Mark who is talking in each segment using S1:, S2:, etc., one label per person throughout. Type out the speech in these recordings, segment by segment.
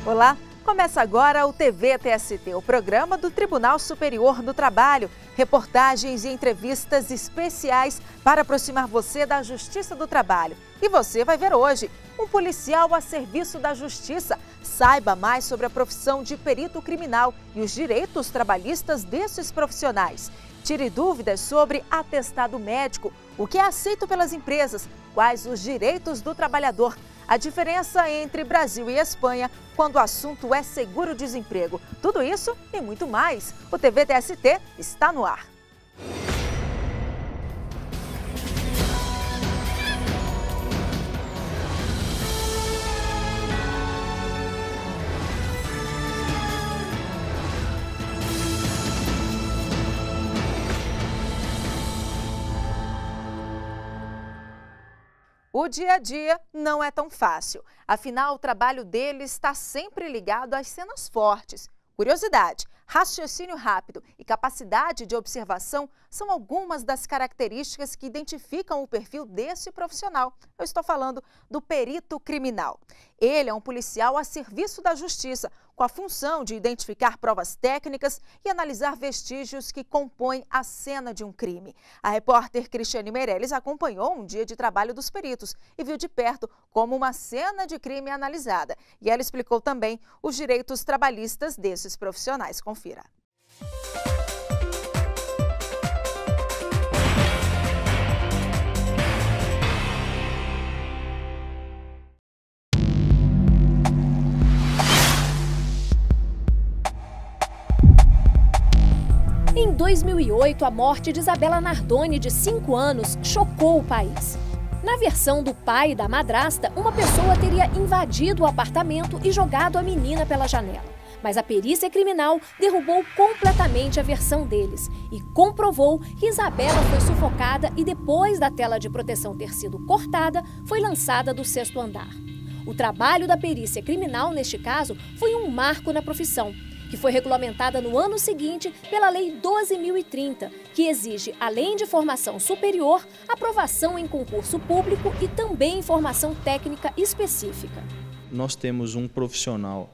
S1: Olá, começa agora o TVTST, o programa do Tribunal Superior do Trabalho. Reportagens e entrevistas especiais para aproximar você da Justiça do Trabalho. E você vai ver hoje um policial a serviço da Justiça. Saiba mais sobre a profissão de perito criminal e os direitos trabalhistas desses profissionais. Tire dúvidas sobre atestado médico, o que é aceito pelas empresas, quais os direitos do trabalhador, a diferença entre Brasil e Espanha quando o assunto é seguro-desemprego. Tudo isso e muito mais. O TVTST está no ar. O dia a dia não é tão fácil. Afinal, o trabalho dele está sempre ligado às cenas fortes. Curiosidade, raciocínio rápido e capacidade de observação são algumas das características que identificam o perfil desse profissional. Eu estou falando do perito criminal. Ele é um policial a serviço da justiça, com a função de identificar provas técnicas e analisar vestígios que compõem a cena de um crime. A repórter Cristiane Meirelles acompanhou um dia de trabalho dos peritos e viu de perto como uma cena de crime é analisada. E ela explicou também os direitos trabalhistas desses profissionais. Confira.
S2: Em 2008, a morte de Isabela Nardoni, de 5 anos, chocou o país. Na versão do pai e da madrasta, uma pessoa teria invadido o apartamento e jogado a menina pela janela. Mas a perícia criminal derrubou completamente a versão deles e comprovou que Isabela foi sufocada e, depois da tela de proteção ter sido cortada, foi lançada do 6º andar. O trabalho da perícia criminal, neste caso, foi um marco na profissão, que foi regulamentada no ano seguinte pela Lei 12.030, que exige, além de formação superior, aprovação em concurso público e também formação técnica específica.
S3: Nós temos um profissional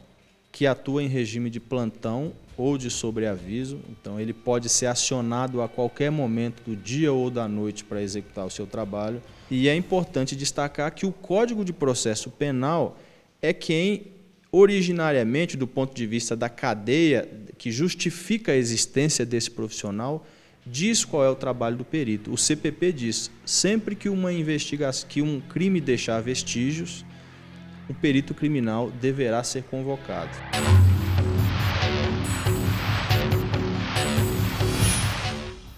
S3: que atua em regime de plantão ou de sobreaviso, então ele pode ser acionado a qualquer momento do dia ou da noite para executar o seu trabalho. E é importante destacar que o Código de Processo Penal é quem originariamente, do ponto de vista da cadeia que justifica a existência desse profissional, diz qual é o trabalho do perito. O CPP diz, sempre que uma investigação, que um crime deixar vestígios, o perito criminal deverá ser convocado.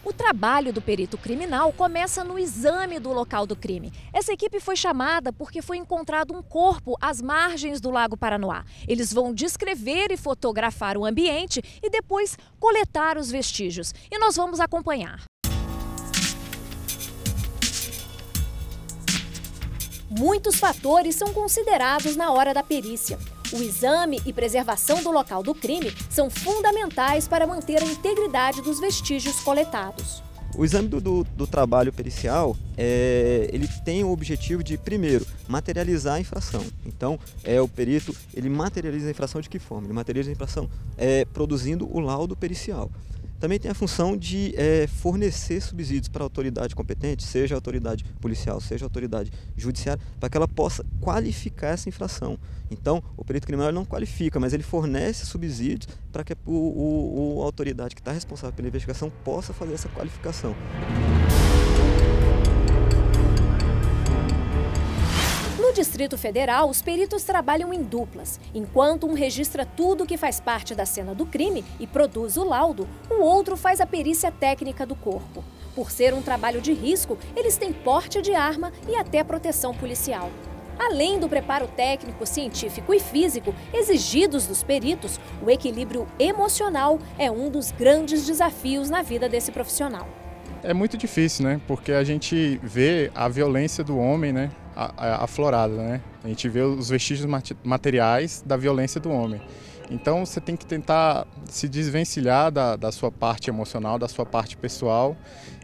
S2: O trabalho do perito criminal começa no exame do local do crime. Essa equipe foi chamada porque foi encontrado um corpo às margens do Lago Paranoá. Eles vão descrever e fotografar o ambiente e depois coletar os vestígios. E nós vamos acompanhar. Muitos fatores são considerados na hora da perícia. O exame e preservação do local do crime são fundamentais para manter a integridade dos vestígios coletados.
S4: O exame do trabalho pericial, ele tem o objetivo de, primeiro, materializar a infração. Então, o perito ele materializa a infração de que forma? Ele materializa a infração produzindo o laudo pericial. Também tem a função de fornecer subsídios para a autoridade competente, seja a autoridade policial, seja a autoridade judiciária, para que ela possa qualificar essa infração. Então, o perito criminal não qualifica, mas ele fornece subsídios para que a autoridade que está responsável pela investigação possa fazer essa qualificação.
S2: No Distrito Federal, os peritos trabalham em duplas. Enquanto um registra tudo que faz parte da cena do crime e produz o laudo, o outro faz a perícia técnica do corpo. Por ser um trabalho de risco, eles têm porte de arma e até proteção policial. Além do preparo técnico, científico e físico exigidos dos peritos, o equilíbrio emocional é um dos grandes desafios na vida desse profissional.
S5: É muito difícil, né? Porque a gente vê a violência do homem, né? Aflorada, né? A gente vê os vestígios materiais da violência do homem. Então você tem que tentar se desvencilhar da sua parte emocional, da sua parte pessoal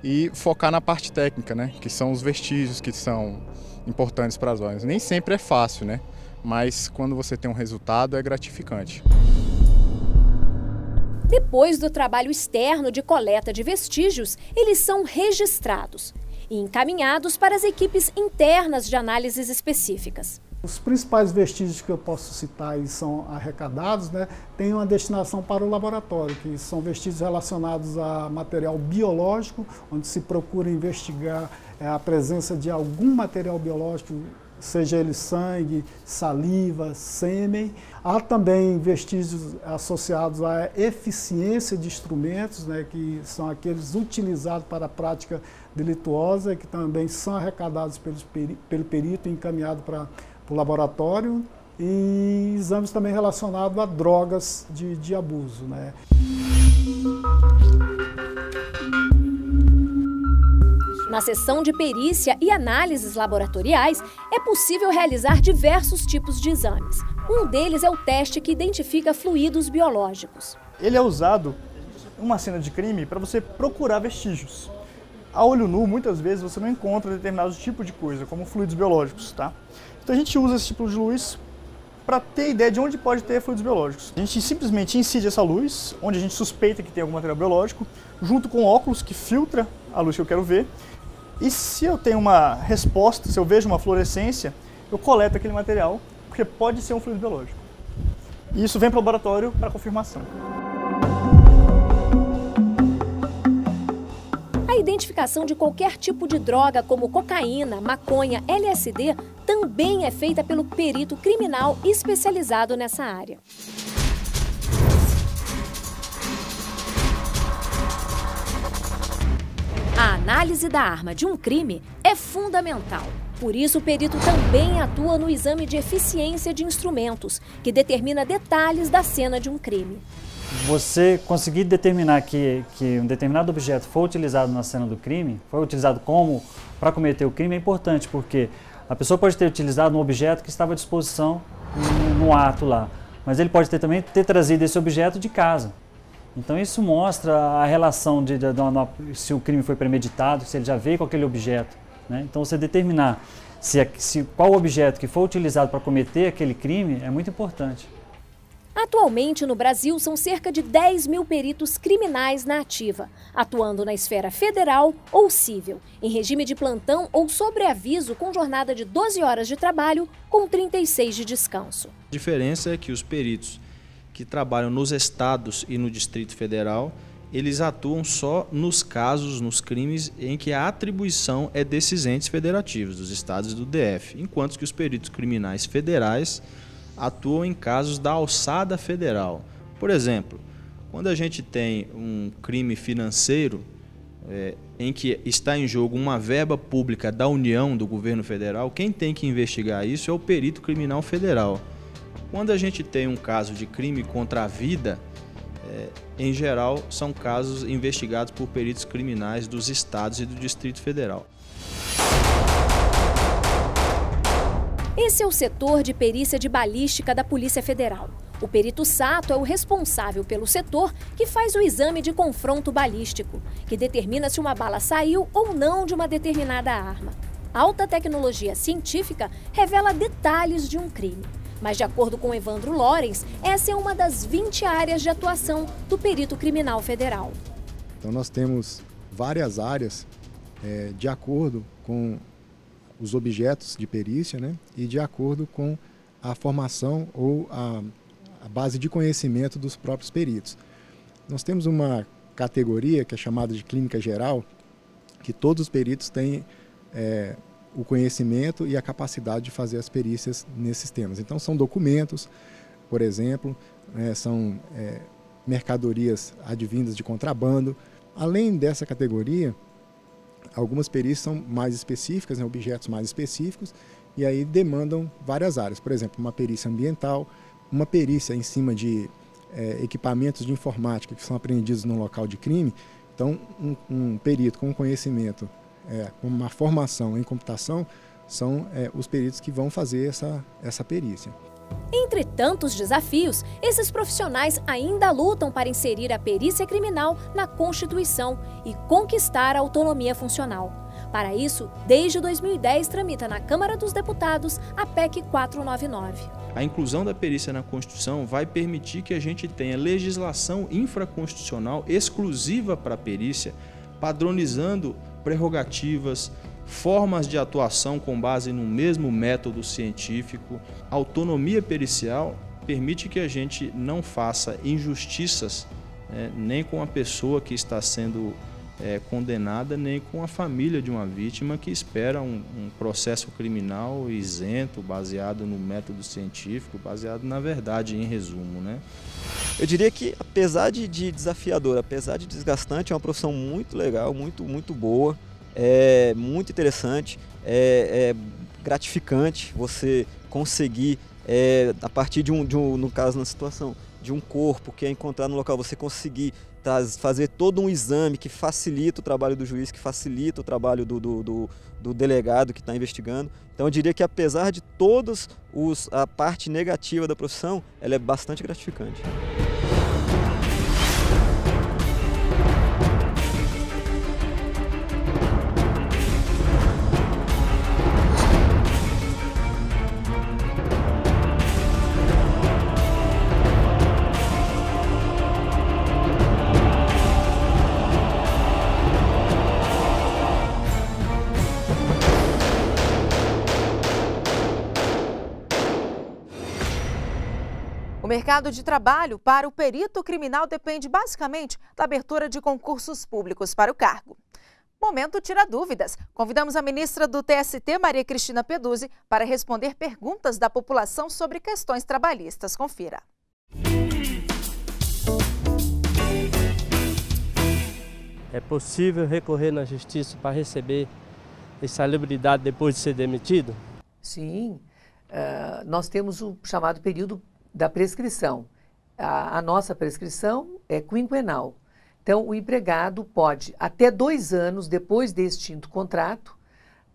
S5: e focar na parte técnica, né? Que são os vestígios que são importantes para nós. Nem sempre é fácil, né? mas quando você tem um resultado é gratificante.
S2: Depois do trabalho externo de coleta de vestígios, eles são registrados e encaminhados para as equipes internas de análises específicas.
S6: Os principais vestígios que eu posso citar e são arrecadados, têm uma destinação para o laboratório, que são vestígios relacionados a material biológico, onde se procura investigar a presença de algum material biológico, seja ele sangue, saliva, sêmen. Há também vestígios associados à eficiência de instrumentos, que são aqueles utilizados para a prática delituosa, que também são arrecadados pelo perito e encaminhados para o laboratório, e exames também relacionados a drogas de abuso.
S2: Na seção de perícia e análises laboratoriais, é possível realizar diversos tipos de exames. Um deles é o teste que identifica fluidos biológicos.
S7: Ele é usado em uma cena de crime para você procurar vestígios. A olho nu, muitas vezes, você não encontra determinados tipos de coisa, como fluidos biológicos, tá? Então a gente usa esse tipo de luz para ter ideia de onde pode ter fluidos biológicos. A gente simplesmente incide essa luz, onde a gente suspeita que tem algum material biológico, junto com óculos que filtra a luz que eu quero ver. E se eu tenho uma resposta, se eu vejo uma fluorescência, eu coleto aquele material, porque pode ser um fluido biológico. E isso vem para o laboratório para confirmação.
S2: A identificação de qualquer tipo de droga, como cocaína, maconha, LSD, também é feita pelo perito criminal especializado nessa área. A análise da arma de um crime é fundamental. Por isso, o perito também atua no exame de eficiência de instrumentos, que determina detalhes da cena de um crime.
S8: Você conseguir determinar que um determinado objeto foi utilizado na cena do crime, foi utilizado para cometer o crime, é importante, porque a pessoa pode ter utilizado um objeto que estava à disposição no ato lá, mas ele pode também ter trazido esse objeto de casa. Então isso mostra a relação se o crime foi premeditado, se ele já veio com aquele objeto. Então você determinar qual objeto que foi utilizado para cometer aquele crime é muito importante.
S2: Atualmente, no Brasil, são cerca de 10 mil peritos criminais na ativa, atuando na esfera federal ou civil, em regime de plantão ou sobreaviso com jornada de 12 horas de trabalho com 36 de descanso.
S3: A diferença é que os peritos que trabalham nos estados e no Distrito Federal, eles atuam só nos casos, nos crimes em que a atribuição é desses entes federativos, dos estados e do DF, enquanto que os peritos criminais federais atuam em casos da alçada federal. Por exemplo, quando a gente tem um crime financeiro em que está em jogo uma verba pública da União, do governo federal, quem tem que investigar isso é o perito criminal federal. Quando a gente tem um caso de crime contra a vida, em geral, são casos investigados por peritos criminais dos estados e do Distrito Federal.
S2: Esse é o setor de perícia de balística da Polícia Federal. O perito Sato é o responsável pelo setor que faz o exame de confronto balístico, que determina se uma bala saiu ou não de uma determinada arma. A alta tecnologia científica revela detalhes de um crime. Mas, de acordo com Evandro Lorenz, essa é uma das 20 áreas de atuação do perito criminal federal.
S9: Então nós temos várias áreas de acordo com os objetos de perícia, e de acordo com a formação ou a base de conhecimento dos próprios peritos. Nós temos uma categoria que é chamada de clínica geral, que todos os peritos têm o conhecimento e a capacidade de fazer as perícias nesses temas. Então são documentos, por exemplo, são mercadorias advindas de contrabando. Além dessa categoria, algumas perícias são mais específicas, objetos mais específicos, e aí demandam várias áreas. Por exemplo, uma perícia ambiental, uma perícia em cima de equipamentos de informática que são apreendidos no local de crime. Então, um perito com conhecimento, com uma formação em computação, são os peritos que vão fazer essa perícia.
S2: Entre tantos desafios, esses profissionais ainda lutam para inserir a perícia criminal na Constituição e conquistar a autonomia funcional. Para isso, desde 2010 tramita na Câmara dos Deputados a PEC 499.
S3: A inclusão da perícia na Constituição vai permitir que a gente tenha legislação infraconstitucional exclusiva para a perícia, padronizando prerrogativas, formas de atuação com base no mesmo método científico. A autonomia pericial permite que a gente não faça injustiças, nem com a pessoa que está sendo condenada, nem com a família de uma vítima que espera um processo criminal isento, baseado no método científico, baseado na verdade, em resumo, né?
S4: Eu diria que, apesar de desafiador, apesar de desgastante, é uma profissão muito legal, muito boa, muito interessante, gratificante você conseguir, a partir no caso, na situação de um corpo que é encontrado no local, você conseguir fazer todo um exame que facilita o trabalho do juiz, que facilita o trabalho do delegado que está investigando. Então eu diria que, apesar de todas a parte negativa da profissão, ela é bastante gratificante.
S1: O mercado de trabalho para o perito criminal depende basicamente da abertura de concursos públicos para o cargo. Momento Tira Dúvidas. Convidamos a ministra do TST, Maria Cristina Peduzzi, para responder perguntas da população sobre questões trabalhistas. Confira.
S10: É possível recorrer na justiça para receber insalubridade depois de ser demitido?
S11: Sim, nós temos o chamado período da prescrição. A nossa prescrição é quinquenal. Então, o empregado pode, até 2 anos depois de extinto contrato,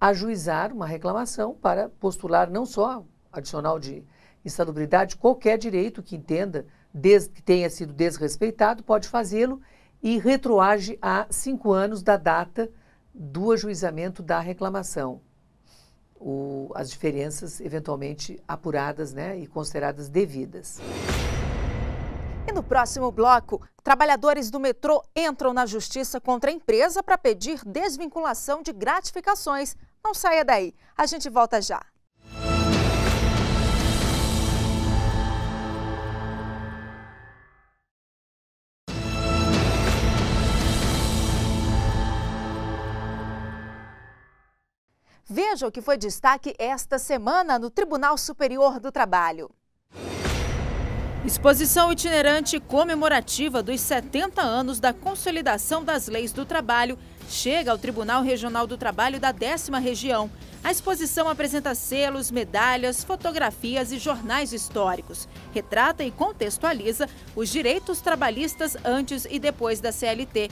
S11: ajuizar uma reclamação para postular não só adicional de insalubridade, qualquer direito que entenda que tenha sido desrespeitado, pode fazê-lo e retroage a 5 anos da data do ajuizamento da reclamação. As diferenças eventualmente apuradas, né, e consideradas devidas.
S1: E no próximo bloco, trabalhadores do metrô entram na justiça contra a empresa para pedir desvinculação de gratificações. Não saia daí, a gente volta já. Veja o que foi destaque esta semana no Tribunal Superior do Trabalho. Exposição itinerante comemorativa dos 70 anos da consolidação das leis do trabalho chega ao Tribunal Regional do Trabalho da 10ª Região. A exposição apresenta selos, medalhas, fotografias e jornais históricos. Retrata e contextualiza os direitos trabalhistas antes e depois da CLT.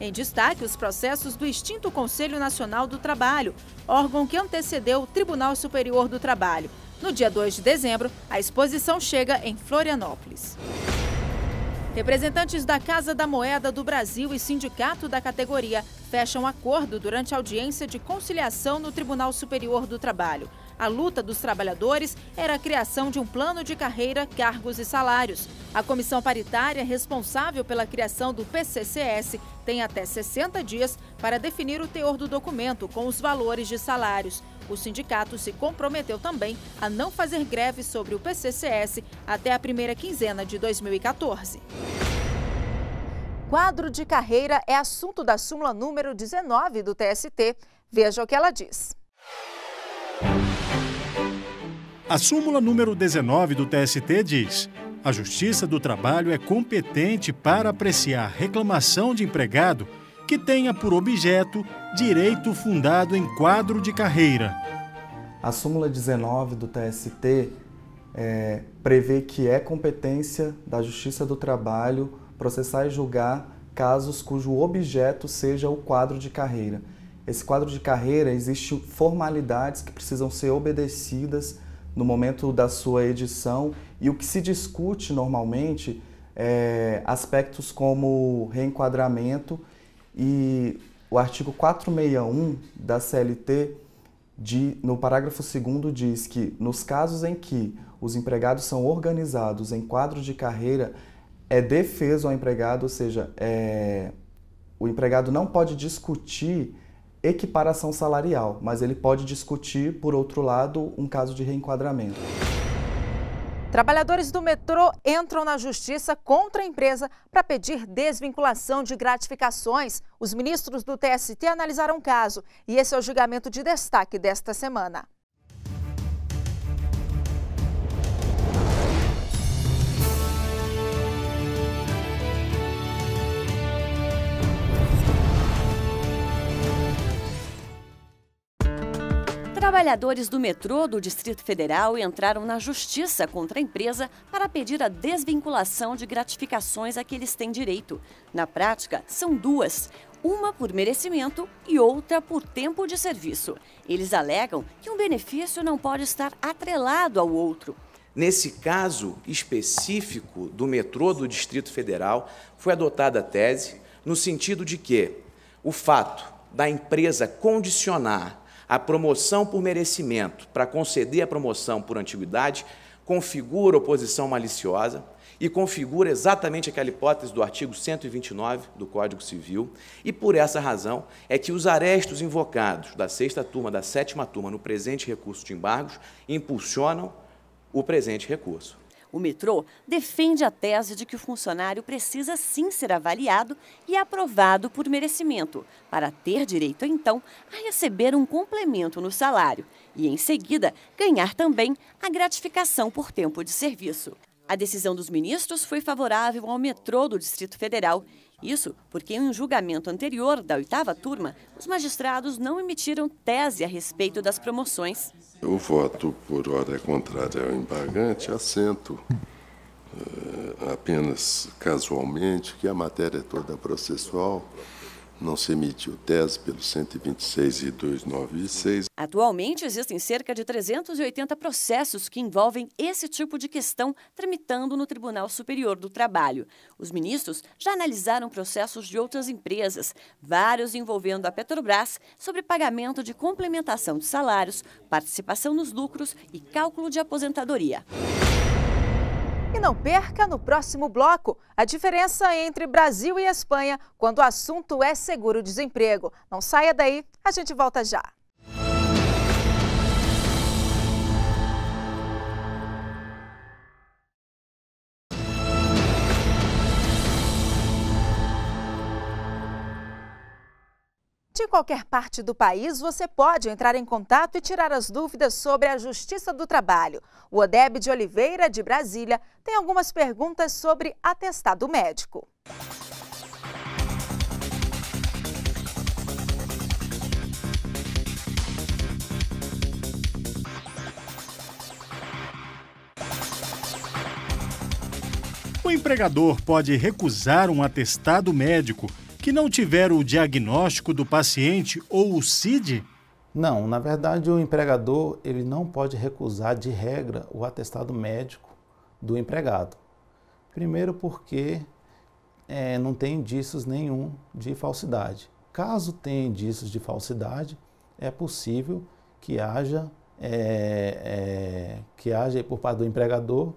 S1: Em destaque, os processos do extinto Conselho Nacional do Trabalho, órgão que antecedeu o Tribunal Superior do Trabalho. No dia 2 de dezembro, a exposição chega em Florianópolis. Representantes da Casa da Moeda do Brasil e sindicato da categoria fecham acordo durante a audiência de conciliação no Tribunal Superior do Trabalho. A luta dos trabalhadores era a criação de um plano de carreira, cargos e salários. A comissão paritária responsável pela criação do PCCS tem até 60 dias para definir o teor do documento com os valores de salários. O sindicato se comprometeu também a não fazer greve sobre o PCCS até a primeira quinzena de 2014. Quadro de carreira é assunto da súmula número 19 do TST. Veja o que ela diz.
S12: A súmula número 19 do TST diz: a Justiça do Trabalho é competente para apreciar reclamação de empregado que tenha por objeto direito fundado em quadro de carreira.
S13: A súmula 19 do TST prevê que é competência da Justiça do Trabalho processar e julgar casos cujo objeto seja o quadro de carreira. Esse quadro de carreira, existem formalidades que precisam ser obedecidas no momento da sua edição, e o que se discute normalmente é aspectos como reenquadramento e O artigo 461 da CLT, no parágrafo 2º, diz que nos casos em que os empregados são organizados em quadro de carreira, é defeso ao empregado, ou seja, o empregado não pode discutir equiparação salarial, mas ele pode discutir, por outro lado, um caso de reenquadramento.
S1: Trabalhadores do metrô entram na justiça contra a empresa para pedir desvinculação de gratificações. Os ministros do TST analisaram o caso e esse é o julgamento de destaque desta semana.
S14: Trabalhadores do metrô do Distrito Federal entraram na justiça contra a empresa para pedir a desvinculação de gratificações a que eles têm direito. Na prática, são duas, uma por merecimento e outra por tempo de serviço. Eles alegam que um benefício não pode estar atrelado ao outro.
S15: Nesse caso específico do metrô do Distrito Federal, foi adotada a tese no sentido de que o fato da empresa condicionar a promoção por merecimento para conceder a promoção por antiguidade configura oposição maliciosa e configura exatamente aquela hipótese do artigo 129 do Código Civil, e por essa razão é que os arestos invocados da 6ª turma, da 7ª turma no presente recurso de embargos impulsionam o presente recurso.
S14: O metrô defende a tese de que o funcionário precisa sim ser avaliado e aprovado por merecimento, para ter direito, então, a receber um complemento no salário e, em seguida, ganhar também a gratificação por tempo de serviço. A decisão dos ministros foi favorável ao metrô do Distrito Federal. Isso porque, em um julgamento anterior da 8ª turma, os magistrados não emitiram tese a respeito das promoções.
S16: O voto por ordem contrária ao embargante assento apenas casualmente que a matéria toda processual não se emitiu tese pelo 126 e 296.
S14: Atualmente, existem cerca de 380 processos que envolvem esse tipo de questão tramitando no Tribunal Superior do Trabalho. Os ministros já analisaram processos de outras empresas, vários envolvendo a Petrobras, sobre pagamento de complementação de salários, participação nos lucros e cálculo de aposentadoria.
S1: E não perca no próximo bloco a diferença entre Brasil e Espanha quando o assunto é seguro-desemprego. Não saia daí, a gente volta já. De qualquer parte do país, você pode entrar em contato e tirar as dúvidas sobre a Justiça do Trabalho. O Odeb de Oliveira, de Brasília, tem algumas perguntas sobre atestado médico.
S12: O empregador pode recusar um atestado médico que não tiver o diagnóstico do paciente ou o CID?
S17: Não, na verdade o empregador ele não pode recusar de regra o atestado médico do empregado. Primeiro porque não tem indícios nenhum de falsidade. Caso tenha indícios de falsidade, é possível que haja por parte do empregador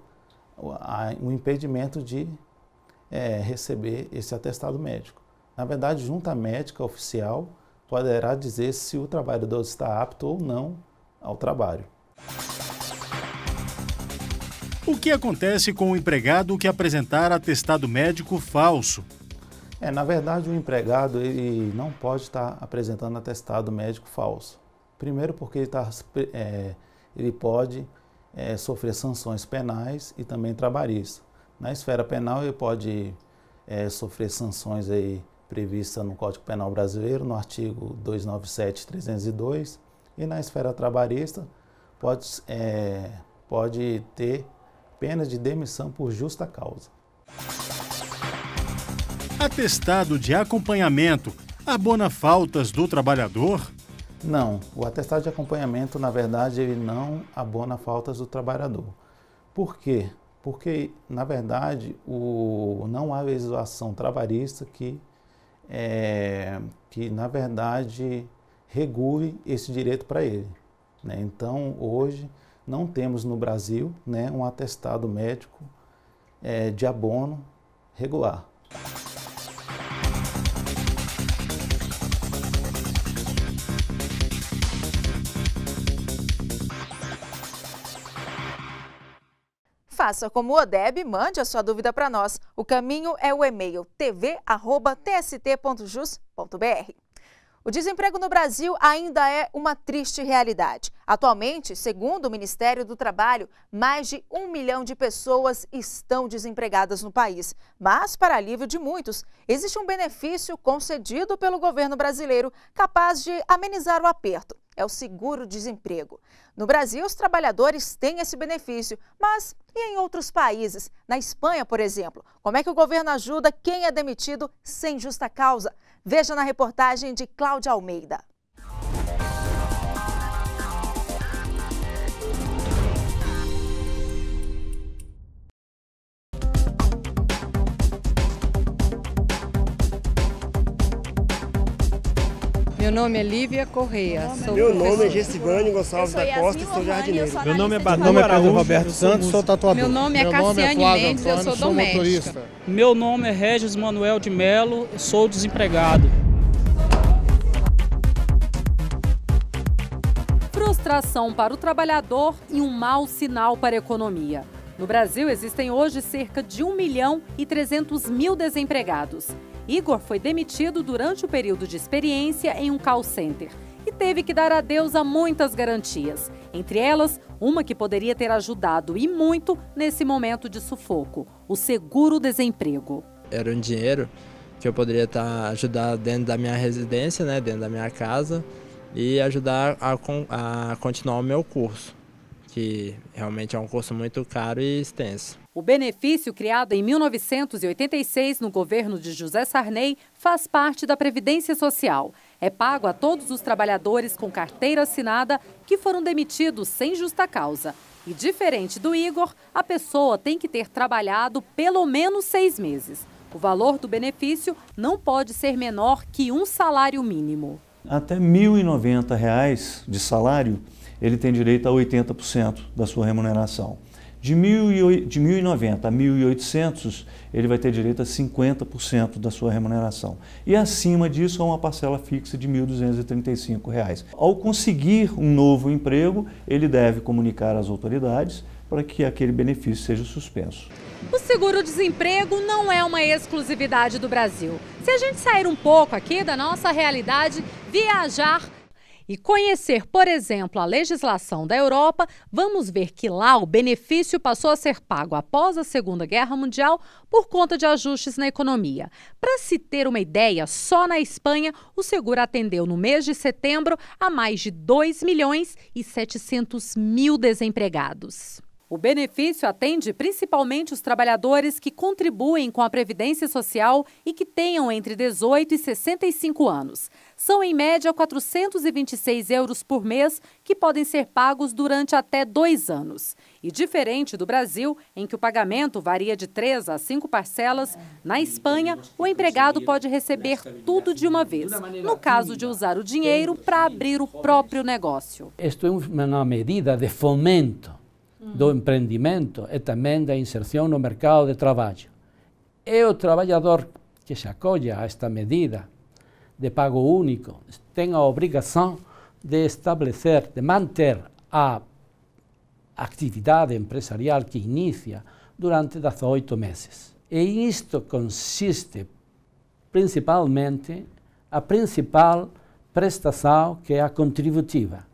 S17: um impedimento de receber esse atestado médico. Na verdade, junta médica oficial poderá dizer se o trabalhador está apto ou não ao trabalho.
S12: O que acontece com o empregado que apresentar atestado médico falso?
S17: Na verdade, o empregado ele não pode estar apresentando atestado médico falso. Primeiro porque ele pode sofrer sanções penais e também trabalhistas. Na esfera penal, ele pode sofrer sanções previstas no Código Penal Brasileiro, no artigo 297 e 302, e na esfera trabalhista pode ter pena de demissão por justa causa.
S12: Atestado de acompanhamento abona faltas do trabalhador?
S17: Não, o atestado de acompanhamento, na verdade, ele não abona faltas do trabalhador. Por quê? Porque, na verdade, não há legislação trabalhista que que, na verdade, regule esse direito para ele, né? Então, hoje, não temos no Brasil, né, um atestado médico de abono regular.
S1: Faça como o ODEB e mande a sua dúvida para nós. O caminho é o e-mail tv@tst.jus.br. O desemprego no Brasil ainda é uma triste realidade. Atualmente, segundo o Ministério do Trabalho, mais de 1 milhão de pessoas estão desempregadas no país. Mas, para alívio de muitos, existe um benefício concedido pelo governo brasileiro capaz de amenizar o aperto. É o seguro-desemprego. No Brasil, os trabalhadores têm esse benefício, mas e em outros países? Na Espanha, por exemplo, como é que o governo ajuda quem é demitido sem justa causa? Veja na reportagem de Cláudia Almeida.
S18: Meu nome é Lívia Correia.
S19: Meu nome é Gessivane Gonçalves da Costa e sou jardineiro.
S20: Meu nome é Badu Araújo Roberto Santos, sou tatuador.
S18: Meu nome é Cassiane Mendes, eu sou doméstica.
S21: Meu nome é Regis Manuel de Melo, sou desempregado.
S22: Frustração para o trabalhador e um mau sinal para a economia. No Brasil, existem hoje cerca de 1.300.000 desempregados. Igor foi demitido durante o período de experiência em um call center e teve que dar adeus a muitas garantias. Entre elas, uma que poderia ter ajudado e muito nesse momento de sufoco, o seguro-desemprego.
S23: Era um dinheiro que eu poderia ajudar dentro da minha residência, né, dentro da minha casa, e ajudar a continuar o meu curso, que realmente é um curso muito caro e extenso.
S22: O benefício, criado em 1986 no governo de José Sarney, faz parte da Previdência Social. É pago a todos os trabalhadores com carteira assinada que foram demitidos sem justa causa. E diferente do Igor, a pessoa tem que ter trabalhado pelo menos 6 meses. O valor do benefício não pode ser menor que um salário mínimo.
S24: Até R$ 1.090 de salário, ele tem direito a 80% da sua remuneração. De 1.090 a 1.800, ele vai ter direito a 50% da sua remuneração. E acima disso, há uma parcela fixa de R$ 1.235. Ao conseguir um novo emprego, ele deve comunicar às autoridades para que aquele benefício seja suspenso.
S22: O seguro-desemprego não é uma exclusividade do Brasil. Se a gente sair um pouco aqui da nossa realidade, viajar e conhecer, por exemplo, a legislação da Europa, vamos ver que lá o benefício passou a ser pago após a Segunda Guerra Mundial por conta de ajustes na economia. Para se ter uma ideia, só na Espanha o seguro atendeu no mês de setembro a mais de 2.700.000 desempregados. O benefício atende principalmente os trabalhadores que contribuem com a Previdência Social e que tenham entre 18 e 65 anos. São, em média, 426 euros por mês, que podem ser pagos durante até 2 anos. E diferente do Brasil, em que o pagamento varia de 3 a 5 parcelas, na Espanha, o empregado pode receber tudo de uma vez, no caso de usar o dinheiro para abrir o próprio negócio.
S25: Isto é uma medida de fomento do empreendimento e também da inserção no mercado de trabalho. E o trabalhador que se acolha a esta medida de pago único tem a obrigação de estabelecer, de manter a atividade empresarial que inicia durante 18 meses. E isto consiste principalmente a principal prestação, que é a contributiva,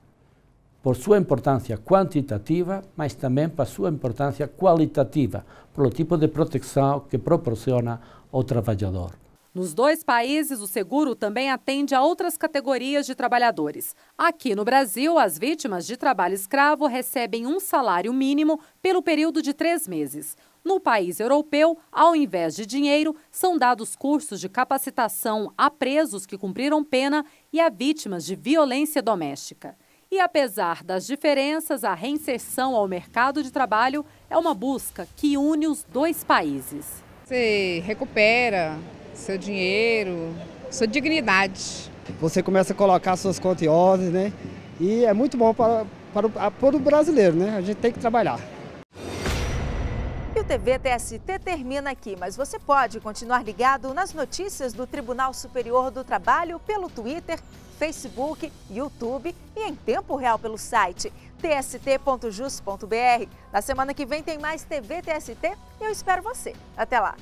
S25: por sua importância quantitativa, mas também por sua importância qualitativa, pelo tipo de proteção que proporciona ao trabalhador.
S22: Nos 2 países, o seguro também atende a outras categorias de trabalhadores. Aqui no Brasil, as vítimas de trabalho escravo recebem um salário mínimo pelo período de 3 meses. No país europeu, ao invés de dinheiro, são dados cursos de capacitação a presos que cumpriram pena e a vítimas de violência doméstica. E apesar das diferenças, a reinserção ao mercado de trabalho é uma busca que une os 2 países.
S18: Você recupera seu dinheiro, Sua dignidade.
S19: Você começa a colocar suas contas em ordem, né? E é muito bom para o brasileiro, né? A gente tem que trabalhar.
S1: E o TV TST termina aqui, mas você pode continuar ligado nas notícias do Tribunal Superior do Trabalho pelo Twitter, Facebook, YouTube e em tempo real pelo site tst.jus.br. Na semana que vem tem mais TV TST e eu espero você. Até lá!